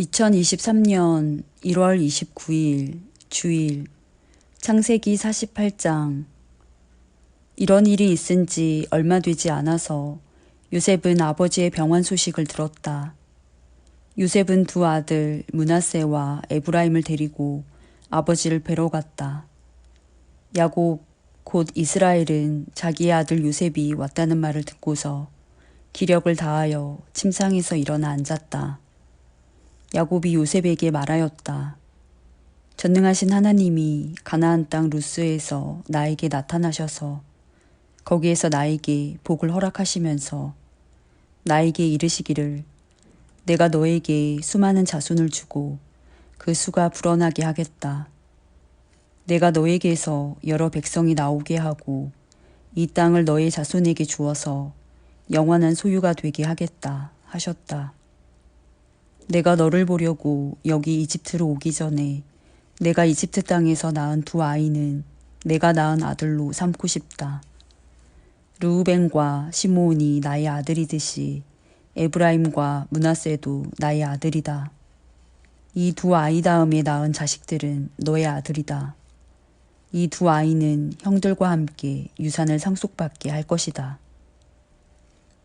2023년 1월 29일 주일 창세기 48장. 이런 일이 있은 지 얼마 되지 않아서 요셉은 아버지의 병환 소식을 들었다. 요셉은 두 아들 므낫세와 에브라임을 데리고 아버지를 뵈러 갔다. 야곱 곧 이스라엘은 자기의 아들 요셉이 왔다는 말을 듣고서 기력을 다하여 침상에서 일어나 앉았다. 야곱이 요셉에게 말하였다. 전능하신 하나님이 가나안 땅 루스에서 나에게 나타나셔서 거기에서 나에게 복을 허락하시면서 나에게 이르시기를 내가 너에게 수많은 자손을 주고 그 수가 불어나게 하겠다. 내가 너에게서 여러 백성이 나오게 하고 이 땅을 너의 자손에게 주어서 영원한 소유가 되게 하겠다 하셨다. 내가 너를 보려고 여기 이집트로 오기 전에 내가 이집트 땅에서 낳은 두 아이는 내가 낳은 아들로 삼고 싶다. 르우벤과 시므온이 나의 아들이듯이 에브라임과 므낫세도 나의 아들이다. 이 두 아이 다음에 낳은 자식들은 너의 아들이다. 이 두 아이는 형들과 함께 유산을 상속받게 할 것이다.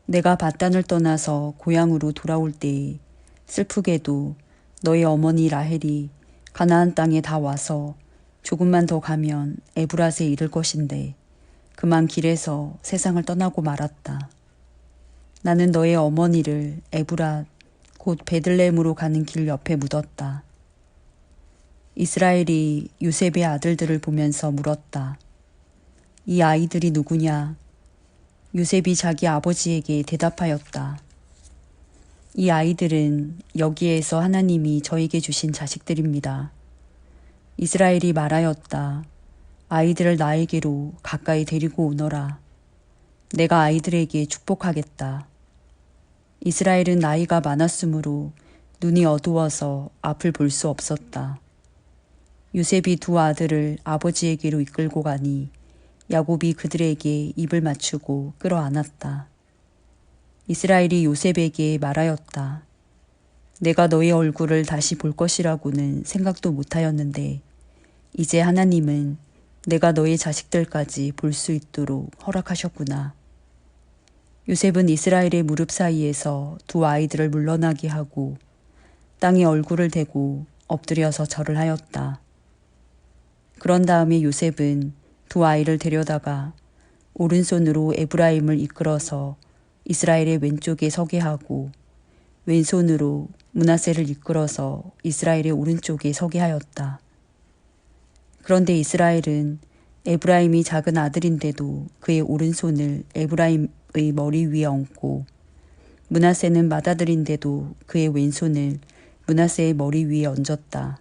내가 밧단을 떠나서 고향으로 돌아올 때에 슬프게도 너의 어머니 라헬이 가나안 땅에 다 와서 조금만 더 가면 에브랏에 이를 것인데 그만 길에서 세상을 떠나고 말았다. 나는 너의 어머니를 에브랏 곧 베들레헴으로 가는 길 옆에 묻었다. 이스라엘이 요셉의 아들들을 보면서 물었다. 이 아이들이 누구냐? 요셉이 자기 아버지에게 대답하였다. 이 아이들은 여기에서 하나님이 저에게 주신 자식들입니다. 이스라엘이 말하였다. 아이들을 나에게로 가까이 데리고 오너라. 내가 아이들에게 축복하겠다. 이스라엘은 나이가 많았으므로 눈이 어두워서 앞을 볼 수 없었다. 요셉이 두 아들을 아버지에게로 이끌고 가니 야곱이 그들에게 입을 맞추고 끌어안았다. 이스라엘이 요셉에게 말하였다. 내가 너의 얼굴을 다시 볼 것이라고는 생각도 못하였는데 이제 하나님은 내가 너의 자식들까지 볼 수 있도록 허락하셨구나. 요셉은 이스라엘의 무릎 사이에서 두 아이들을 물러나게 하고 땅에 얼굴을 대고 엎드려서 절을 하였다. 그런 다음에 요셉은 두 아이를 데려다가 오른손으로 에브라임을 이끌어서 이스라엘의 왼쪽에 서게 하고 왼손으로 므낫세를 이끌어서 이스라엘의 오른쪽에 서게 하였다. 그런데 이스라엘은 에브라임이 작은 아들인데도 그의 오른손을 에브라임의 머리 위에 얹고 므낫세는 맏아들인데도 그의 왼손을 므낫세의 머리 위에 얹었다.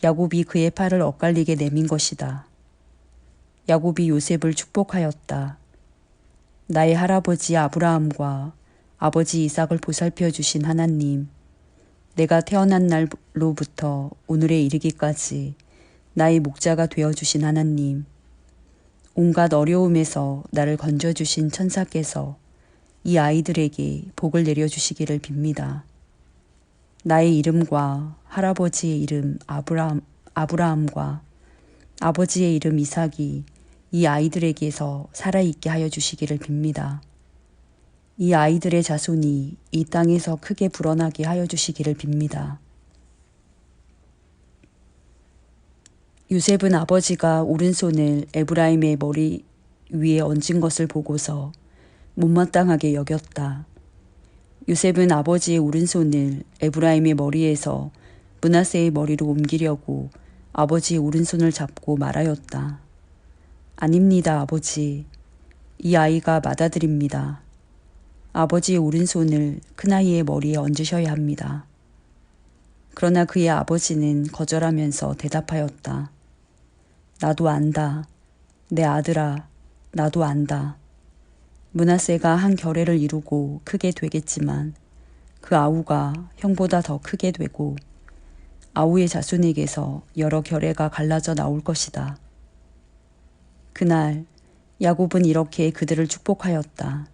야곱이 그의 팔을 엇갈리게 내민 것이다. 야곱이 요셉을 축복하였다. 나의 할아버지 아브라함과 아버지 이삭을 보살펴 주신 하나님, 내가 태어난 날로부터 오늘에 이르기까지 나의 목자가 되어주신 하나님, 온갖 어려움에서 나를 건져주신 천사께서 이 아이들에게 복을 내려주시기를 빕니다. 나의 이름과 할아버지의 이름 아브라함과 아버지의 이름 이삭이 이 아이들에게서 살아있게 하여 주시기를 빕니다. 이 아이들의 자손이 이 땅에서 크게 불어나게 하여 주시기를 빕니다. 요셉은 아버지가 오른손을 에브라임의 머리 위에 얹은 것을 보고서 못마땅하게 여겼다. 요셉은 아버지의 오른손을 에브라임의 머리에서 므낫세의 머리로 옮기려고 아버지의 오른손을 잡고 말하였다. 아닙니다, 아버지. 이 아이가 맏아들입니다. 아버지의 오른손을 큰아이의 머리에 얹으셔야 합니다. 그러나 그의 아버지는 거절하면서 대답하였다. 나도 안다. 내 아들아, 나도 안다. 므낫세가 한 결례를 이루고 크게 되겠지만 그 아우가 형보다 더 크게 되고 아우의 자손에게서 여러 결례가 갈라져 나올 것이다. 그날 야곱은 이렇게 그들을 축복하였다.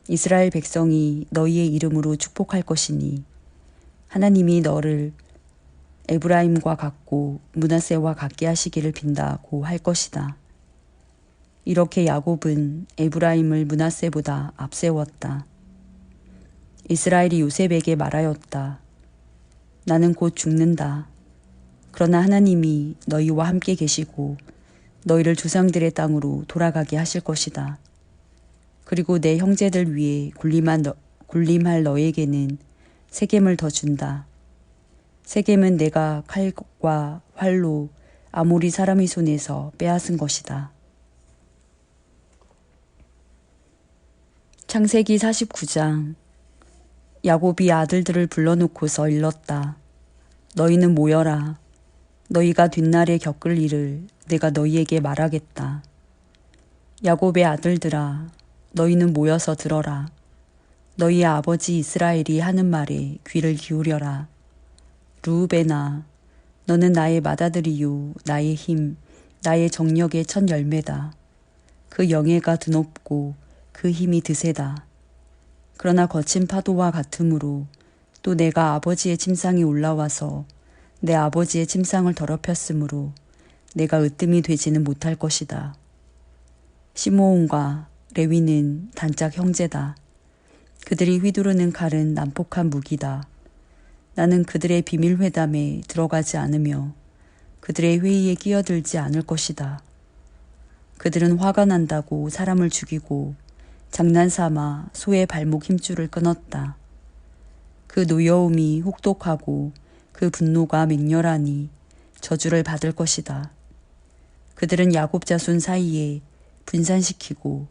이스라엘 백성이 너희의 이름으로 축복할 것이니 하나님이 너를 에브라임과 같고 므낫세와 같게 하시기를 빈다고 할 것이다. 이렇게 야곱은 에브라임을 므낫세보다 앞세웠다. 이스라엘이 요셉에게 말하였다. 나는 곧 죽는다. 그러나 하나님이 너희와 함께 계시고 너희를 조상들의 땅으로 돌아가게 하실 것이다. 그리고 내 형제들 위에 군림할 너에게는 세겜을 더 준다. 세겜은 내가 칼과 활로 아모리 사람의 손에서 빼앗은 것이다. 창세기 49장. 야곱이 아들들을 불러놓고서 일렀다. 너희는 모여라. 너희가 뒷날에 겪을 일을 내가 너희에게 말하겠다. 야곱의 아들들아, 너희는 모여서 들어라. 너희의 아버지 이스라엘이 하는 말에 귀를 기울여라. 르우벤아, 너는 나의 맏아들이요 나의 힘, 나의 정력의 첫 열매다. 그 영예가 드높고 그 힘이 드세다. 그러나 거친 파도와 같으므로 또 내가 아버지의 침상에 올라와서 내 아버지의 침상을 더럽혔으므로 내가 으뜸이 되지는 못할 것이다. 시므온과 레위는 단짝 형제다. 그들이 휘두르는 칼은 난폭한 무기다. 나는 그들의 비밀 회담에 들어가지 않으며 그들의 회의에 끼어들지 않을 것이다. 그들은 화가 난다고 사람을 죽이고 장난삼아 소의 발목 힘줄을 끊었다. 그 노여움이 혹독하고 그 분노가 맹렬하니 저주를 받을 것이다. 그들은 야곱 자손 사이에 분산시키고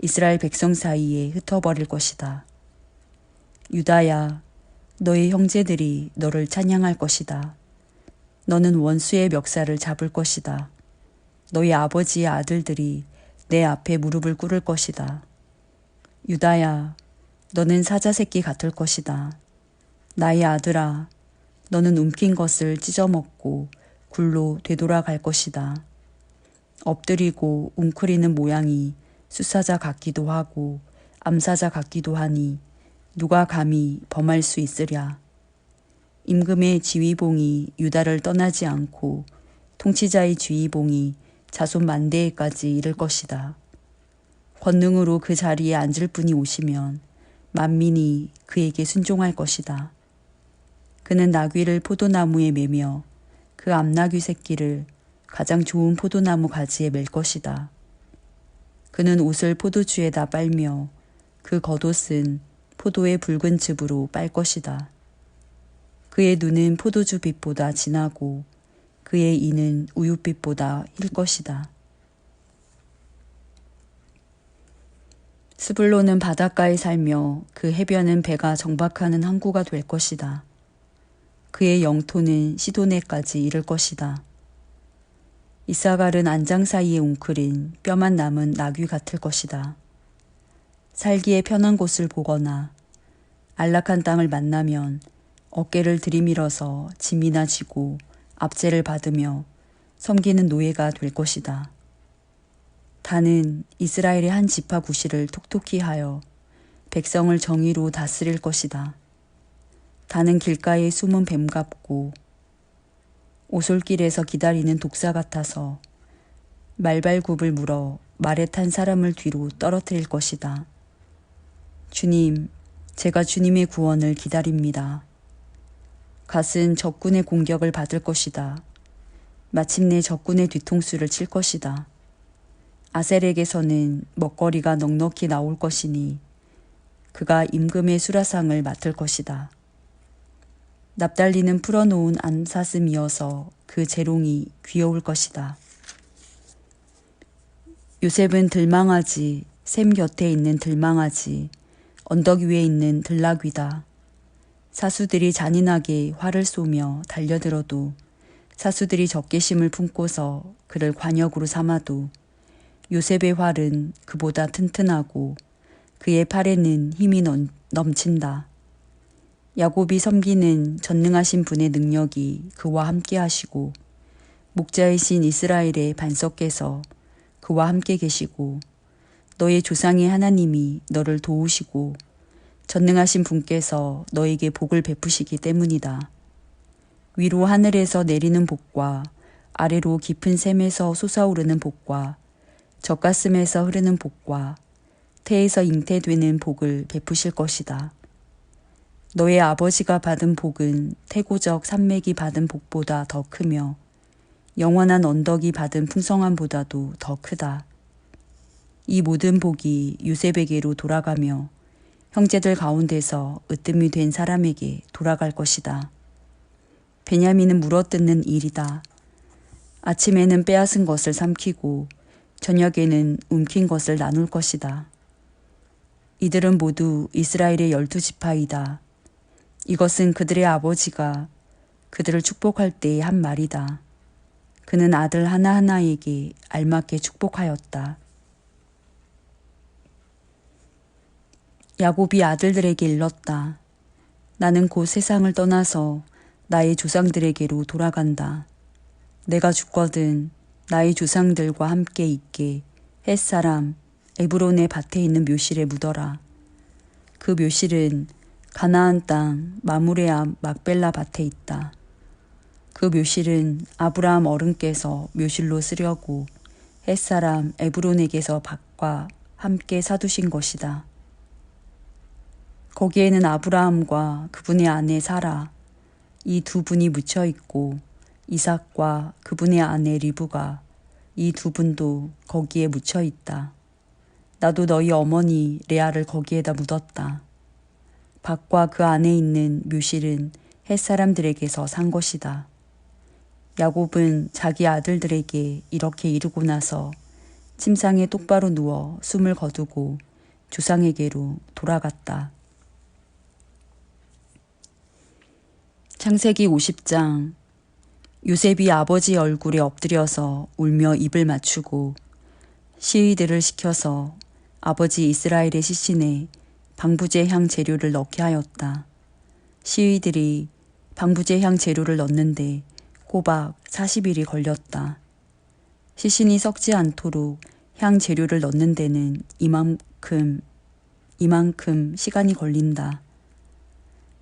이스라엘 백성 사이에 흩어버릴 것이다. 유다야, 너의 형제들이 너를 찬양할 것이다. 너는 원수의 멱살을 잡을 것이다. 너희 아버지의 아들들이 내 앞에 무릎을 꿇을 것이다. 유다야, 너는 사자 새끼 같을 것이다. 나의 아들아, 너는 움킨 것을 찢어먹고 굴로 되돌아갈 것이다. 엎드리고 웅크리는 모양이 수사자 같기도 하고 암사자 같기도 하니 누가 감히 범할 수 있으랴. 임금의 지휘봉이 유다를 떠나지 않고 통치자의 지휘봉이 자손 만대에까지 이를 것이다. 권능으로 그 자리에 앉을 분이 오시면 만민이 그에게 순종할 것이다. 그는 나귀를 포도나무에 매며 그 암나귀 새끼를 가장 좋은 포도나무 가지에 맬 것이다. 그는 옷을 포도주에다 빨며 그 겉옷은 포도의 붉은 즙으로 빨 것이다. 그의 눈은 포도주 빛보다 진하고 그의 이는 우윳빛보다 힐 것이다. 스불론은 바닷가에 살며 그 해변은 배가 정박하는 항구가 될 것이다. 그의 영토는 시도네까지 이를 것이다. 이사갈은 안장 사이에 웅크린 뼈만 남은 나귀 같을 것이다. 살기에 편한 곳을 보거나 안락한 땅을 만나면 어깨를 들이밀어서 짐이나 지고 압제를 받으며 섬기는 노예가 될 것이다. 다는 이스라엘의 한 지파 구실을 톡톡히 하여 백성을 정의로 다스릴 것이다. 다는 길가에 숨은 뱀 같고 오솔길에서 기다리는 독사 같아서 말발굽을 물어 말에 탄 사람을 뒤로 떨어뜨릴 것이다. 주님, 제가 주님의 구원을 기다립니다. 갓은 적군의 공격을 받을 것이다. 마침내 적군의 뒤통수를 칠 것이다. 아셀에게서는 먹거리가 넉넉히 나올 것이니 그가 임금의 수라상을 맡을 것이다. 납달리는 풀어놓은 암사슴이어서 그 재롱이 귀여울 것이다. 요셉은 들망아지, 샘 곁에 있는 들망아지, 언덕 위에 있는 들나귀다. 사수들이 잔인하게 활을 쏘며 달려들어도 사수들이 적개심을 품고서 그를 관역으로 삼아도 요셉의 활은 그보다 튼튼하고 그의 팔에는 힘이 넘친다. 야곱이 섬기는 전능하신 분의 능력이 그와 함께 하시고 목자이신 이스라엘의 반석께서 그와 함께 계시고 너의 조상의 하나님이 너를 도우시고 전능하신 분께서 너에게 복을 베푸시기 때문이다. 위로 하늘에서 내리는 복과 아래로 깊은 샘에서 솟아오르는 복과 젖가슴에서 흐르는 복과 태에서 잉태되는 복을 베푸실 것이다. 너의 아버지가 받은 복은 태고적 산맥이 받은 복보다 더 크며 영원한 언덕이 받은 풍성함보다도 더 크다. 이 모든 복이 요셉에게로 돌아가며 형제들 가운데서 으뜸이 된 사람에게 돌아갈 것이다. 베냐민은 물어뜯는 일이다. 아침에는 빼앗은 것을 삼키고 저녁에는 움킨 것을 나눌 것이다. 이들은 모두 이스라엘의 12지파이다. 이것은 그들의 아버지가 그들을 축복할 때의 한 말이다. 그는 아들 하나하나에게 알맞게 축복하였다. 야곱이 아들들에게 일렀다. 나는 곧 세상을 떠나서 나의 조상들에게로 돌아간다. 내가 죽거든 나의 조상들과 함께 있게 햇사람 에브론의 밭에 있는 묘실에 묻어라. 그 묘실은 가나안 땅 마므레 앞 막벨라 밭에 있다. 그 묘실은 아브라함 어른께서 묘실로 쓰려고 햇사람 에브론에게서 밭과 함께 사두신 것이다. 거기에는 아브라함과 그분의 아내 사라 이 두 분이 묻혀 있고 이삭과 그분의 아내 리브가 이 두 분도 거기에 묻혀 있다. 나도 너희 어머니 레아를 거기에다 묻었다. 밭과 그 안에 있는 묘실은 햇사람들에게서 산 것이다. 야곱은 자기 아들들에게 이렇게 이르고 나서 침상에 똑바로 누워 숨을 거두고 조상에게로 돌아갔다. 창세기 50장. 요셉이 아버지 얼굴에 엎드려서 울며 입을 맞추고 시위들을 시켜서 아버지 이스라엘의 시신에 방부제 향 재료를 넣게 하였다. 시위들이 방부제 향 재료를 넣는데 꼬박 40일이 걸렸다. 시신이 썩지 않도록 향 재료를 넣는 데는 이만큼 시간이 걸린다.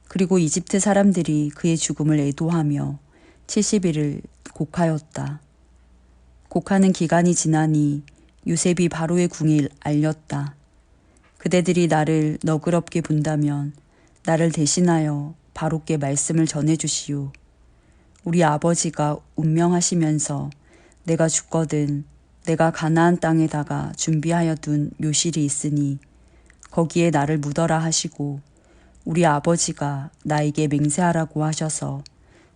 그리고 이집트 사람들이 그의 죽음을 애도하며 70일을 곡하였다. 곡하는 기간이 지나니 요셉이 바로의 궁에 알렸다. 그대들이 나를 너그럽게 본다면 나를 대신하여 바로께 말씀을 전해주시오. 우리 아버지가 운명하시면서 내가 죽거든 내가 가나안 땅에다가 준비하여 둔 묘실이 있으니 거기에 나를 묻어라 하시고 우리 아버지가 나에게 맹세하라고 하셔서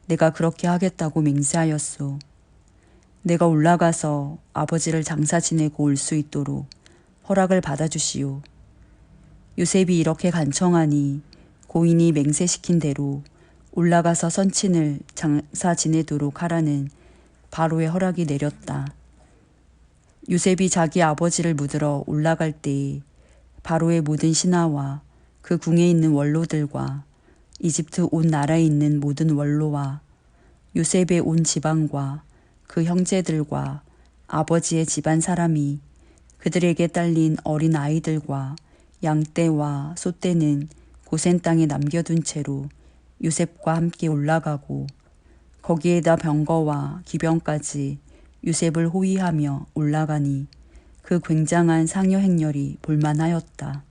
내가 그렇게 하겠다고 맹세하였소. 내가 올라가서 아버지를 장사 지내고 올 수 있도록 허락을 받아주시오. 요셉이 이렇게 간청하니 고인이 맹세시킨 대로 올라가서 선친을 장사 지내도록 하라는 바로의 허락이 내렸다. 요셉이 자기 아버지를 묻으러 올라갈 때에 바로의 모든 신하와 그 궁에 있는 원로들과 이집트 온 나라에 있는 모든 원로와 요셉의 온 지방과 그 형제들과 아버지의 집안 사람이 그들에게 딸린 어린 아이들과 양떼와 소떼는 고센 땅에 남겨둔 채로 요셉과 함께 올라가고 거기에다 병거와 기병까지 요셉을 호위하며 올라가니 그 굉장한 상여 행렬이 볼만하였다.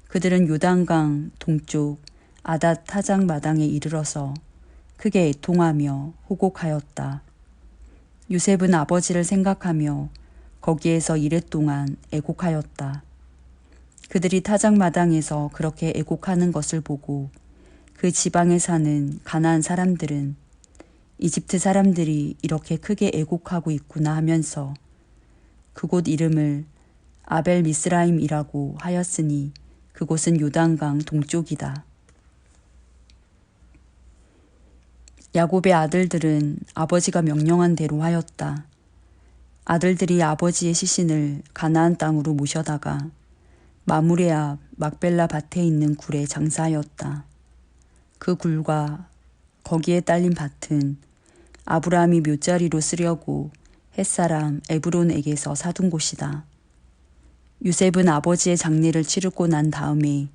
그들은 요단강 동쪽 아닷 타작 마당에 이르러서 크게 애통하며 호곡하였다. 요셉은 아버지를 생각하며 거기에서 이랫동안 애곡하였다. 그들이 타작 마당에서 그렇게 애곡하는 것을 보고 그 지방에 사는 가나안 사람들은 이집트 사람들이 이렇게 크게 애곡하고 있구나 하면서 그곳 이름을 아벨 미스라임이라고 하였으니 그곳은 요단강 동쪽이다. 야곱의 아들들은 아버지가 명령한 대로 하였다. 아들들이 아버지의 시신을 가나안 땅으로 모셔다가 마므레 앞 막벨라 밭에 있는 굴에 장사하였다. 그 굴과 거기에 딸린 밭은 아브라함이 묘자리로 쓰려고 햇사람 에브론에게서 사둔 곳이다. 요셉은 아버지의 장례를 치르고 난 다음에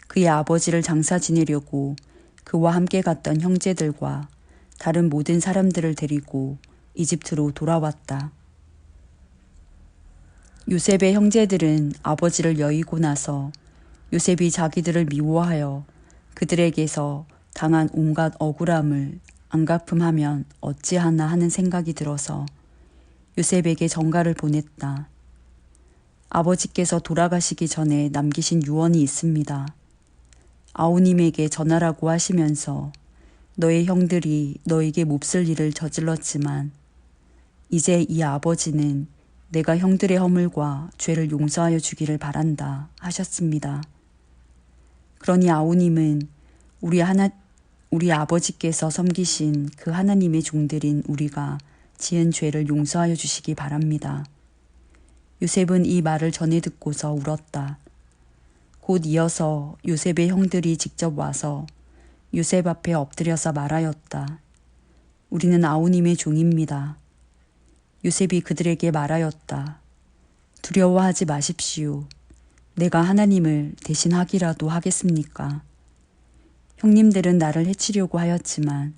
그의 아버지를 장사 지내려고 그와 함께 갔던 형제들과 다른 모든 사람들을 데리고 이집트로 돌아왔다. 요셉의 형제들은 아버지를 여의고 나서 요셉이 자기들을 미워하여 그들에게서 당한 온갖 억울함을 안갚음하면 어찌하나 하는 생각이 들어서 요셉에게 전가를 보냈다. 아버지께서 돌아가시기 전에 남기신 유언이 있습니다. 아우님에게 전하라고 하시면서 너의 형들이 너에게 몹쓸 일을 저질렀지만 이제 이 아버지는 내가 형들의 허물과 죄를 용서하여 주기를 바란다 하셨습니다. 그러니 아우님은 우리 아버지께서 섬기신 그 하나님의 종들인 우리가 지은 죄를 용서하여 주시기 바랍니다. 요셉은 이 말을 전해 듣고서 울었다. 곧 이어서 요셉의 형들이 직접 와서 요셉 앞에 엎드려서 말하였다. 우리는 아우님의 종입니다. 요셉이 그들에게 말하였다. 두려워하지 마십시오. 내가 하나님을 대신하기라도 하겠습니까? 형님들은 나를 해치려고 하였지만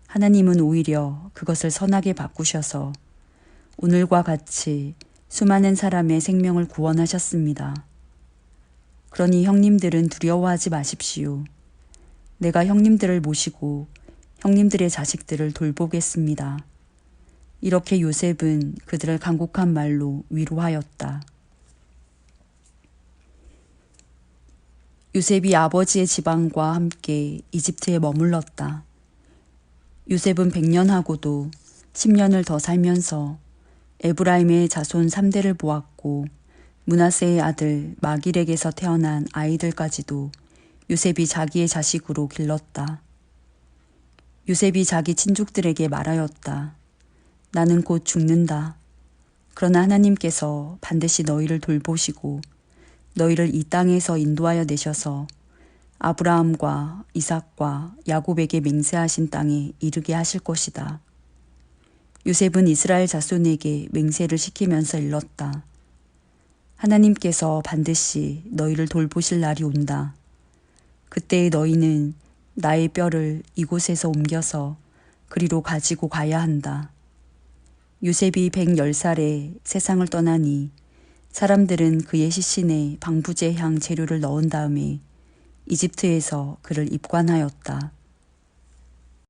하나님은 오히려 그것을 선하게 바꾸셔서 오늘과 같이 수많은 사람의 생명을 구원하셨습니다. 그러니 형님들은 두려워하지 마십시오. 내가 형님들을 모시고 형님들의 자식들을 돌보겠습니다. 이렇게 요셉은 그들을 간곡한 말로 위로하였다. 요셉이 아버지의 지방과 함께 이집트에 머물렀다. 요셉은 100년하고도 10년을 더 살면서 에브라임의 자손 3대를 보았고 므낫세의 아들 마길에게서 태어난 아이들까지도 요셉이 자기의 자식으로 길렀다. 요셉이 자기 친족들에게 말하였다. 나는 곧 죽는다. 그러나 하나님께서 반드시 너희를 돌보시고 너희를 이 땅에서 인도하여 내셔서 아브라함과 이삭과 야곱에게 맹세하신 땅에 이르게 하실 것이다. 요셉은 이스라엘 자손에게 맹세를 시키면서 일렀다. 하나님께서 반드시 너희를 돌보실 날이 온다. 그때 너희는 나의 뼈를 이곳에서 옮겨서 그리로 가지고 가야 한다. 요셉이 110살에 세상을 떠나니 사람들은 그의 시신에 방부제 향 재료를 넣은 다음에 이집트에서 그를 입관하였다.